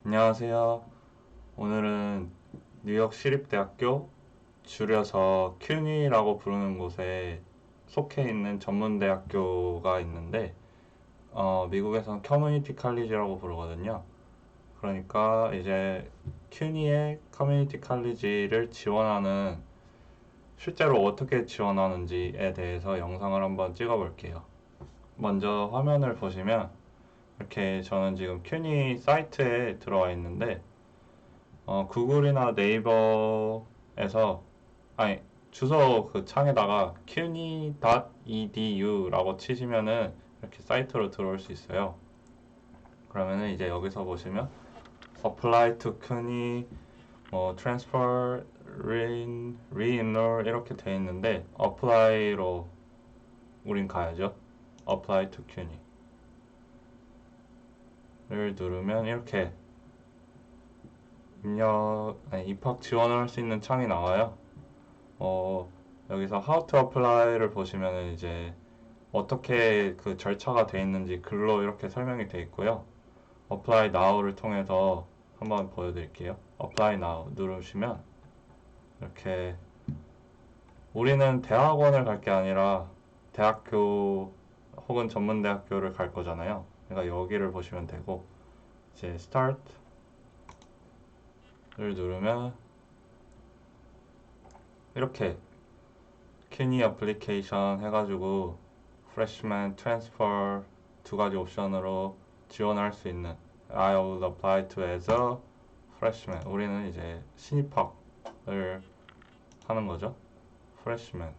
안녕하세요. 오늘은 뉴욕 시립대학교, 줄여서 큐니라고 부르는 곳에 속해 있는 전문대학교가 있는데, 미국에서는 커뮤니티 칼리지라고 부르거든요. 그러니까 이제 큐니의 커뮤니티 칼리지를 지원하는, 실제로 어떻게 지원하는지에 대해서 영상을 한번 찍어 볼게요. 먼저 화면을 보시면 이렇게 저는 지금 큐니 사이트에 들어와 있는데, 구글이나 네이버에서, 아니, 주소 그 창에다가 cuny.edu라고 치시면은 이렇게 사이트로 들어올 수 있어요. 그러면은 이제 여기서 보시면 apply to cuny, transfer, re-enroll 이렇게 돼 있는데 apply로 우린 가야죠. apply to cuny를 누르면 이렇게 입학 지원을 할 수 있는 창이 나와요. 여기서 How to Apply를 보시면은 이제 어떻게 그 절차가 돼 있는지 글로 이렇게 설명이 돼 있고요. Apply Now를 통해서 한번 보여드릴게요. Apply Now 누르시면 이렇게 우리는 대학원을 갈 게 아니라 대학교 혹은 전문대학교를 갈 거잖아요. 그러니까 여기를 보시면 되고 이제 Start를 누르면 이렇게 큐니 어플리케이션 해가지고 프레시맨, 트랜스퍼 두 가지 옵션으로 지원할 수 있는 I will apply to as a freshman. 우리는 이제 신입학을 하는 거죠. freshman.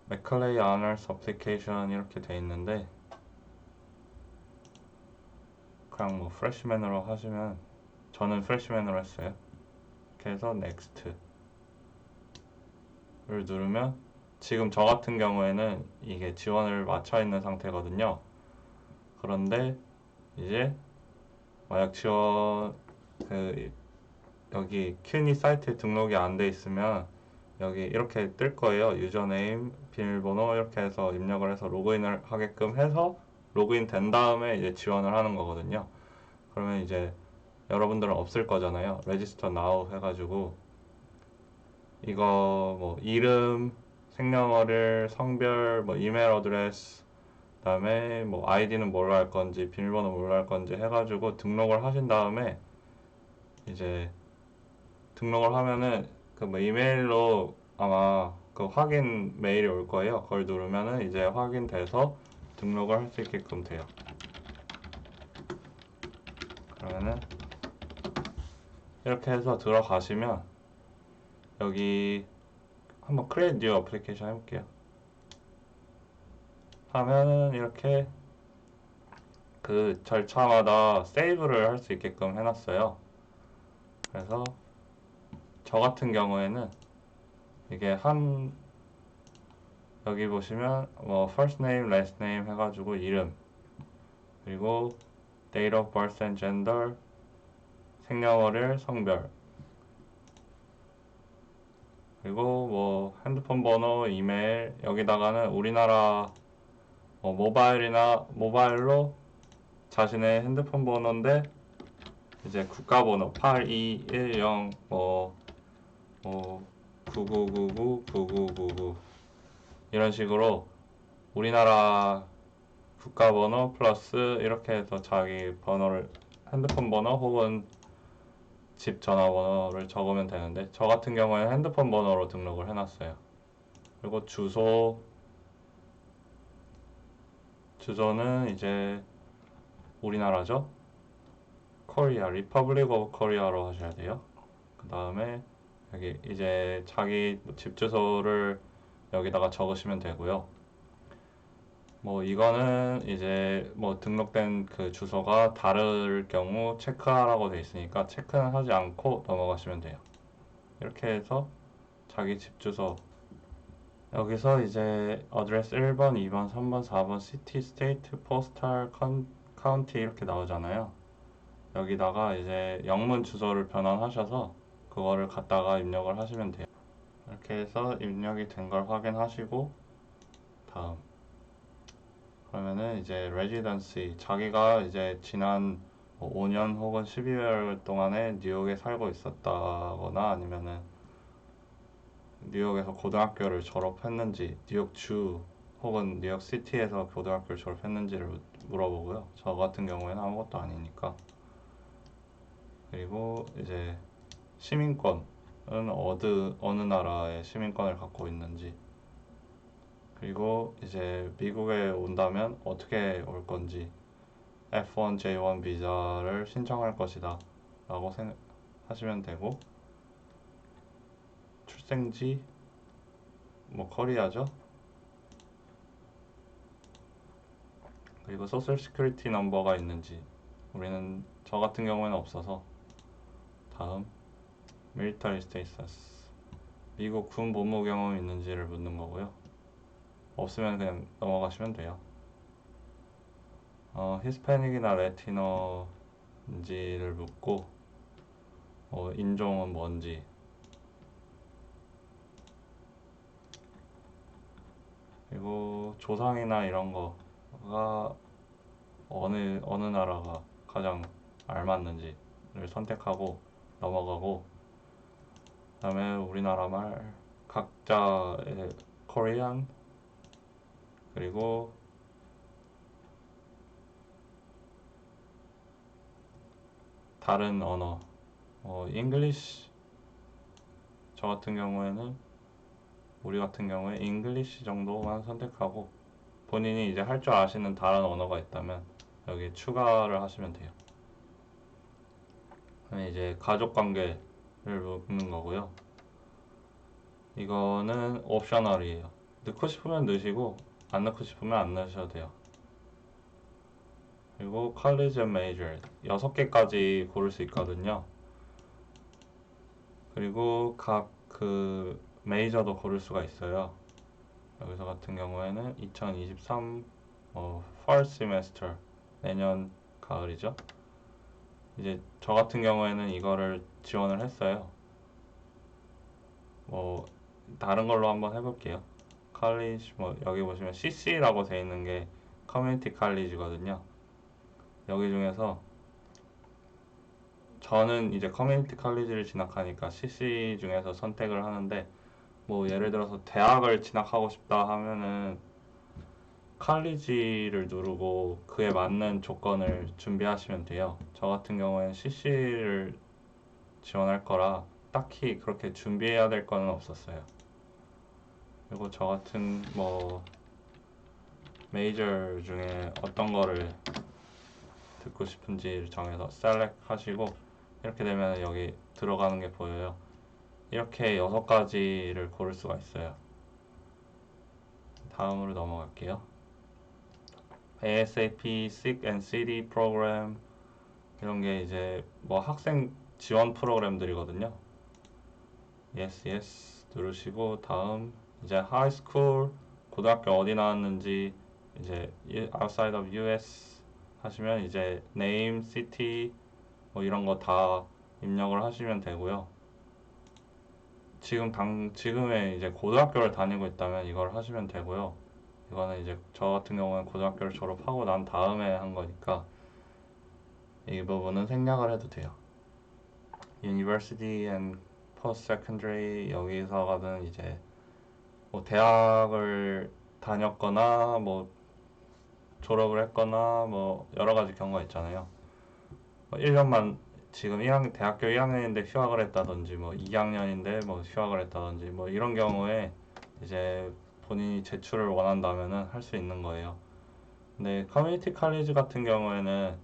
맥컬레이 honors application 이렇게 돼 있는데 그냥 뭐 freshman으로 하시면 저는 freshman으로 했어요. 이렇게 해서 next를 누르면 지금 저 같은 경우에는 이게 지원을 마쳐 있는 상태거든요. 그런데 이제 만약 지원 여기 큐니 사이트에 등록이 안 돼 있으면 여기 이렇게 뜰 거예요. 유저네임, 비밀번호 이렇게 해서 입력을 해서 로그인을 하게끔 해서 로그인 된 다음에 이제 지원을 하는 거거든요. 그러면 이제 여러분들은 없을 거잖아요. Register Now 해가지고 이거 뭐 이름, 생년월일, 성별, 뭐 이메일 어드레스, 그다음에 뭐 아이디는 뭘로 할 건지, 비밀번호 뭘로 할 건지 해가지고 등록을 하신 다음에 이제 등록을 하면은 그 뭐 이메일로 아마 그 확인 메일이 올 거예요. 그걸 누르면은 이제 확인돼서 등록을 할 수 있게끔 돼요. 그러면은 이렇게 해서 들어가시면 여기 한번 create new application 해볼게요. 하면은 이렇게 그 절차마다 세이브를 할 수 있게끔 해놨어요. 그래서 저 같은 경우에는 이게 여기 보시면 뭐 first name, last name 해가지고 이름, 그리고 date of birth and gender, 생년월일, 성별, 그리고 뭐 핸드폰 번호, 이메일, 여기다가는 우리나라 모바일로 자신의 핸드폰 번호인데 이제 국가번호 8210 9999 이런 식으로 우리나라 국가번호 플러스 이렇게 해서 자기 번호를 핸드폰 번호 혹은 집 전화번호를 적으면 되는데 저 같은 경우에는 핸드폰 번호로 등록을 해놨어요. 그리고 주소는 이제 우리나라죠. 코리아, 리퍼블릭 오브 코리아로 하셔야 돼요. 그 다음에 여기 이제 자기 집 주소를 여기다가 적으시면 되고요. 뭐 이거는 이제 뭐 등록된 그 주소가 다를 경우 체크하라고 돼 있으니까 체크는 하지 않고 넘어가시면 돼요. 이렇게 해서 자기 집 주소 여기서 이제 어드레스 1번, 2번, 3번, 4번, 시티, 스테이트, 포스탈, 카운티 이렇게 나오잖아요. 여기다가 이제 영문 주소를 변환하셔서 그거를 갖다가 입력을 하시면 돼요. 이렇게 해서 입력이 된 걸 확인하시고 다음 그러면은 이제 residency 자기가 이제 지난 뭐 5년 혹은 12개월 동안에 뉴욕에 살고 있었다거나 아니면은 뉴욕에서 고등학교를 졸업했는지, 뉴욕주 혹은 뉴욕시티에서 고등학교를 졸업했는지를 물어보고요. 저 같은 경우에는 아무것도 아니니까. 그리고 이제 시민권은 어느 나라의 시민권을 갖고 있는지, 그리고 이제 미국에 온다면 어떻게 올 건지, F1, J1 비자를 신청할 것이다 라고 하시면 되고, 출생지, 뭐 코리아죠. 그리고 소셜 시큐리티 넘버가 있는지, 우리는 저 같은 경우에는 없어서. 다음, 밀리터리 스테이터스, 미국 군 복무 경험이 있는지를 묻는 거고요. 없으면 그냥 넘어가시면 돼요. 히스패닉이나 레티너인지를 묻고, 인종은 뭔지, 그리고 조상이나 이런 거가 어느 나라가 가장 알맞는지를 선택하고 넘어가고, 그다음에 우리나라 말 각자의 코리안, 그리고 다른 언어, 잉글리시, 우리 같은 경우에 잉글리시 정도만 선택하고, 본인이 이제 할 줄 아시는 다른 언어가 있다면 여기 추가를 하시면 돼요. 그다음에 이제 가족 관계를 묻는 거고요. 이거는 옵셔널이에요. 넣고 싶으면 넣으시고 안 넣고 싶으면 안 넣으셔도 돼요. 그리고 college and major 6개까지 고를 수 있거든요. 그리고 각 그 메이저도 고를 수가 있어요. 여기서 같은 경우에는 2023 fall semester, 내년 가을이죠. 이제 저 같은 경우에는 이거를 지원을 했어요. 뭐 다른 걸로 한번 해볼게요. college, 뭐 여기 보시면 CC라고 돼 있는 게 커뮤니티 칼리지거든요. 여기 중에서 저는 이제 커뮤니티 칼리지를 진학하니까 CC 중에서 선택을 하는데, 뭐 예를 들어서 대학을 진학하고 싶다 하면은 칼리지를 누르고 그에 맞는 조건을 준비하시면 돼요. 저 같은 경우에는 CC를 지원할 거라 딱히 그렇게 준비해야 될 거는 없었어요. 그리고 저 같은 뭐 메이저 중에 어떤 거를 듣고 싶은지를 정해서 셀렉 하시고, 이렇게 되면 여기 들어가는 게 보여요. 이렇게 6가지를 고를 수가 있어요. 다음으로 넘어갈게요. ASAP, SIG and CD 프로그램, 이런 게 이제 뭐 학생 지원 프로그램들이거든요. Yes, yes 누르시고, 다음 이제 하이스쿨, 고등학교 어디 나왔는지, 이제 outside of US 하시면 이제 name, city 뭐 이런 거 다 입력을 하시면 되고요. 지금의 이제 고등학교를 다니고 있다면 이걸 하시면 되고요. 이거는 이제 저 같은 경우는 고등학교를 졸업하고 난 다음에 한 거니까 이 부분은 생략을 해도 돼요. University and Post-Secondary, 여기서가는 이제 뭐 대학을 다녔거나 뭐 졸업을 했거나 뭐 여러 가지 경우가 있잖아요. 1년만 지금 대학교 1학년인데 휴학을 했다든지, 뭐 2학년인데 뭐 휴학을 했다든지, 뭐 이런 경우에 이제 본인이 제출을 원한다면은 할 수 있는 거예요. 근데 커뮤니티 칼리지 같은 경우에는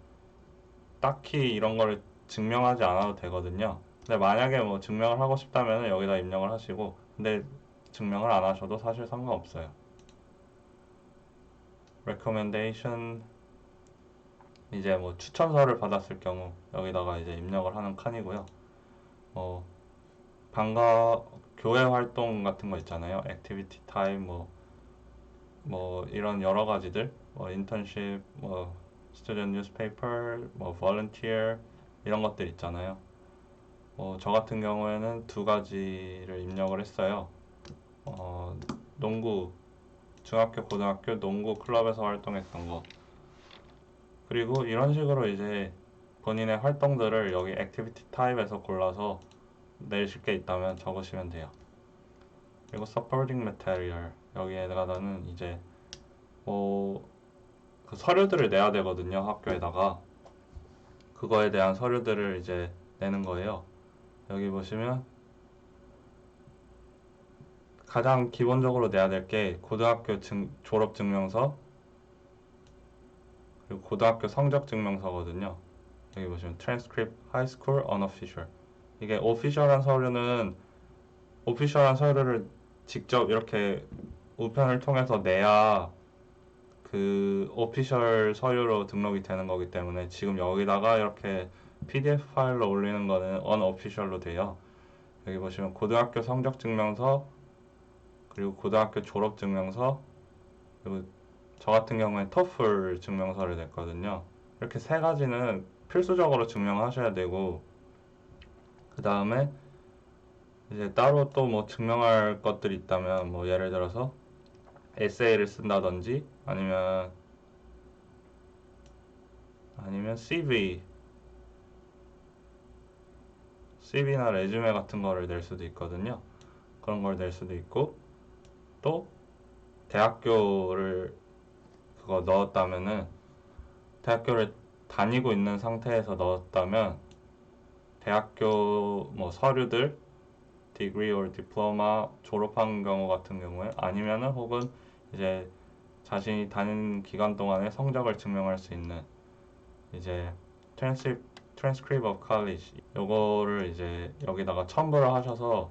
딱히 이런 거를 증명하지 않아도 되거든요. 근데 만약에 뭐 증명을 하고 싶다면 여기다 입력을 하시고, 근데 증명을 안 하셔도 사실 상관없어요. recommendation, 이제 뭐 추천서를 받았을 경우 여기다가 이제 입력을 하는 칸이고요. 뭐 교회 활동 같은 거 있잖아요. 액티비티 타임, 뭐 이런 여러 가지들, 뭐 인턴십, 뭐 스튜던트 뉴스페이퍼, 뭐 volunteer, 이런 것들 있잖아요. 저 같은 경우에는 2가지를 입력을 했어요. 농구, 중학교, 고등학교 농구 클럽에서 활동했던 거. 그리고 이런 식으로 이제 본인의 활동들을 여기 액티비티 타입에서 골라서 내실 게 있다면 적으시면 돼요. 그리고 supporting material 여기에다가는 이제 그 서류들을 내야 되거든요. 학교에다가 그거에 대한 서류들을 이제 내는 거예요. 여기 보시면 가장 기본적으로 내야 될 게 고등학교 졸업 증명서 그리고 고등학교 성적 증명서거든요. 여기 보시면 transcript high school unofficial 이게 오피셜한 서류는 오피셜한 서류를 직접 이렇게 우편을 통해서 내야 그 오피셜 서류로 등록이 되는 거기 때문에 지금 여기다가 이렇게 PDF 파일로 올리는 거는 unofficial로 돼요. 여기 보시면 고등학교 성적 증명서 그리고 고등학교 졸업 증명서 그리고 저 같은 경우에 토플 증명서를 냈거든요. 이렇게 세 가지는 필수적으로 증명하셔야 되고 그 다음에 이제 따로 또 뭐 증명할 것들이 있다면 뭐 예를 들어서 에세이를 쓴다든지 아니면 CV나 레주메 같은 거를 낼 수도 있거든요. 그런 걸 낼 수도 있고 또 대학교를 그거 넣었다면은 대학교를 다니고 있는 상태에서 넣었다면 대학교 뭐 서류들 디그리 or 디플로마 졸업한 경우 같은 경우에 아니면은 혹은 이제 자신이 다닌 기간 동안의 성적을 증명할 수 있는 이제 transcript of college 요거를 이제 여기다가 첨부를 하셔서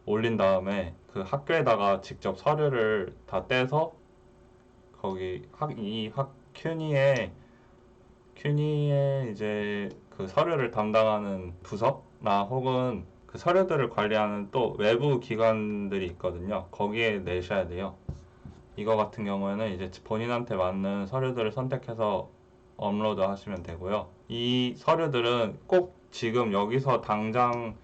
올린 다음에 그 학교에다가 직접 서류를 다 떼서 거기 큐니에 이제 그 서류를 담당하는 부서나 혹은 그 서류들을 관리하는 또 외부 기관들이 있거든요. 거기에 내셔야 돼요. 이거 같은 경우에는 이제 본인한테 맞는 서류들을 선택해서 업로드 하시면 되고요. 이 서류들은 꼭 지금 여기서 당장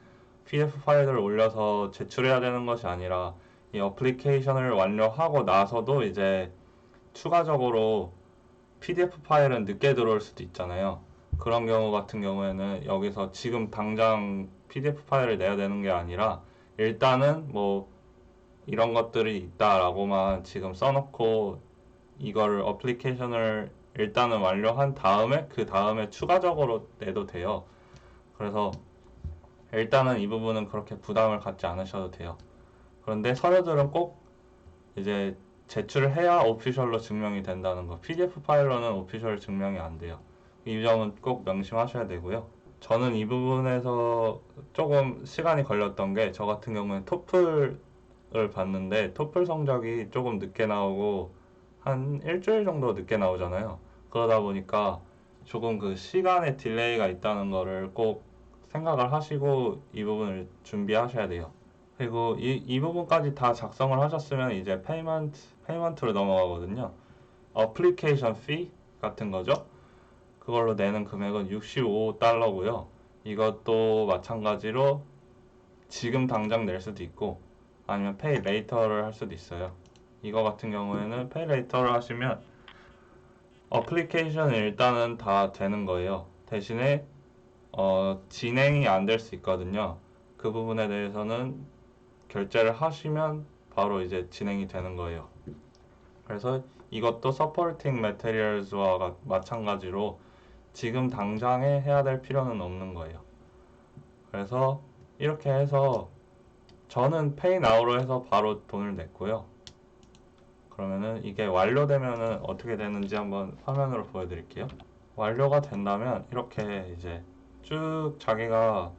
PDF 파일을 올려서 제출해야 되는 것이 아니라 이 어플리케이션을 완료하고 나서도 이제 추가적으로 PDF 파일은 늦게 들어올 수도 있잖아요. 그런 경우 같은 경우에는 여기서 지금 당장 PDF 파일을 내야 되는 게 아니라 일단은 뭐 이런 것들이 있다라고만 지금 써놓고 이거를 어플리케이션을 일단은 완료한 다음에 그 다음에 추가적으로 내도 돼요. 그래서 일단은 이 부분은 그렇게 부담을 갖지 않으셔도 돼요. 그런데 서류들은 꼭 이제 제출을 해야 오피셜로 증명이 된다는 거. PDF 파일로는 오피셜 증명이 안 돼요. 이 점은 꼭 명심하셔야 되고요. 저는 이 부분에서 조금 시간이 걸렸던 게 저 같은 경우는 토플을 봤는데 토플 성적이 조금 늦게 나오고 한 일주일 정도 늦게 나오잖아요. 그러다 보니까 조금 그 시간의 딜레이가 있다는 거를 꼭 생각을 하시고 이 부분을 준비하셔야 돼요. 그리고 이 부분까지 다 작성을 하셨으면 이제 페이먼트로 넘어가거든요. 어플리케이션 피 같은 거죠. 그걸로 내는 금액은 $65고요. 이것도 마찬가지로 지금 당장 낼 수도 있고 아니면 pay later를 할 수도 있어요. 이거 같은 경우에는 pay later를 하시면 어플리케이션은 일단은 다 되는 거예요. 대신에 진행이 안 될 수 있거든요. 그 부분에 대해서는 결제를 하시면 바로 이제 진행이 되는 거예요. 그래서 이것도 supporting materials와 마찬가지로 지금 당장에 해야 될 필요는 없는 거예요. 그래서 이렇게 해서 저는 pay now로 해서 바로 돈을 냈고요. 그러면은 이게 완료되면은 어떻게 되는지 한번 화면으로 보여드릴게요. 완료가 된다면 이렇게 이제 쭉 자기가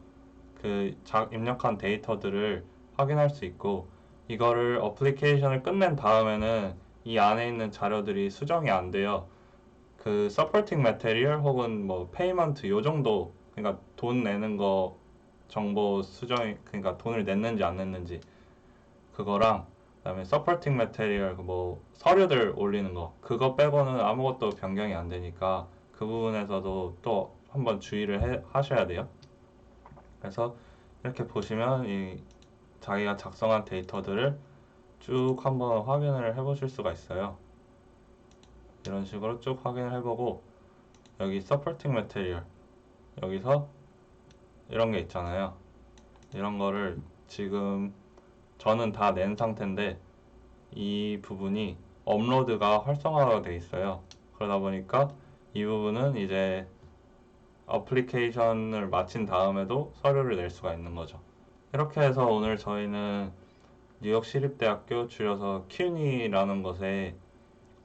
그 입력한 데이터들을 확인할 수 있고 이거를 어플리케이션을 끝낸 다음에는 이 안에 있는 자료들이 수정이 안 돼요. 그 supporting material 혹은 뭐 payment 요 정도 그러니까 돈 내는 거 정보 수정이 그러니까 돈을 냈는지 안 냈는지 그거랑 그다음에 supporting material 뭐 서류들 올리는 거 그거 빼고는 아무것도 변경이 안 되니까 그 부분에서도 또 한번 주의를 하셔야 돼요. 그래서 이렇게 보시면 이 자기가 작성한 데이터들을 쭉 한번 확인을 해보실 수가 있어요. 이런 식으로 쭉 확인을 해보고 여기 supporting material 여기서 이런 게 있잖아요. 이런 거를 지금 저는 다 낸 상태인데 이 부분이 업로드가 활성화가 돼 있어요. 그러다 보니까 이 부분은 이제 어플리케이션을 마친 다음에도 서류를 낼 수가 있는 거죠. 이렇게 해서 오늘 저희는 뉴욕 시립대학교 줄여서 CUNY라는 곳에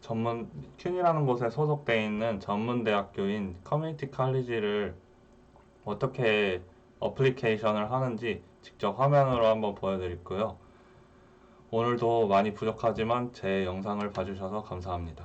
CUNY라는 곳에 소속되어 있는 전문 대학교인 커뮤니티 칼리지를 어떻게 어플리케이션을 하는지 직접 화면으로 한번 보여드렸고요. 오늘도 많이 부족하지만 제 영상을 봐주셔서 감사합니다.